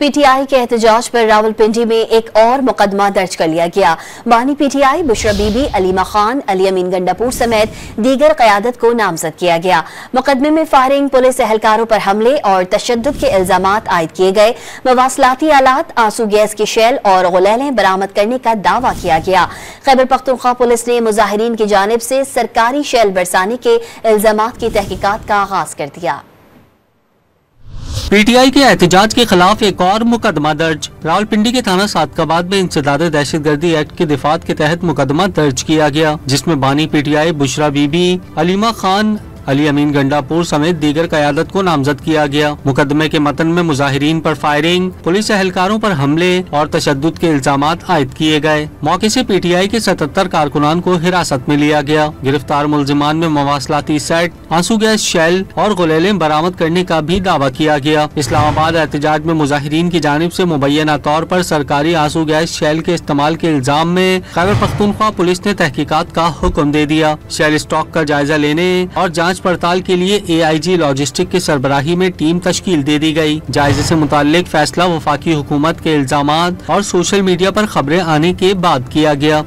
PTI के एहतजाज पर रावलपिंडी में एक और मुकदमा दर्ज कर लिया गया। बानी पीटीआई बुशरा बीबी, अलीमा खान, अली अमीन गंडापुर समेत दीगर क़यादत को नामजद किया गया। मुकदमे में फायरिंग, पुलिस एहलकारों पर हमले और तशद्दुद के इल्जामात आयद किए गए। मवासलाती आलात, आंसू गैस की शेल और गुलेलें बरामद करने का दावा किया गया। खैबर पख्तूनख्वा पुलिस ने मुजाहिरीन की जानिब से सरकारी शेल बरसाने के इल्जामात की तहकीकात का आगाज कर दिया। पीटीआई के एहतजाज के खिलाफ एक और मुकदमा दर्ज। रावलपिंडी के थाना सादकाबाद में इंसदाद दहशतगर्दी एक्ट के दिफात के तहत मुकदमा दर्ज किया गया, जिसमें बानी पीटीआई बुशरा बीबी, अलीमा खान, अली अमीन गंडापुर समेत दीगर क़यादत को नामजद किया गया। मुकदमे के मतन में मुजाहिरीन पर फायरिंग, पुलिस एहलकारों पर हमले और तशद्दुद के इल्जामात आयद किए गए। मौके से पीटीआई के 77 कारकुनान को हिरासत में लिया गया। गिरफ्तार मुलजिमान में मवासलाती सेट, आंसू गैस शेल और गुलेलें बरामद करने का भी दावा किया गया। इस्लामाबाद एहतजाज में मुजाहिरीन की जानिब से मुबैना तौर पर सरकारी आंसू गैस शेल के इस्तेमाल के इल्जाम में खैबर पख्तूनख्वा पुलिस ने तहकीकात का हुक्म दे दिया। शेल स्टॉक का जायजा लेने और जांच पड़ताल के लिए एआईजी लॉजिस्टिक की सरबराही में टीम तश्कील दे दी गई। जायजे से मुताल्लिक फैसला वफाकी हुकूमत के इल्जामात और सोशल मीडिया पर खबरें आने के बाद किया गया।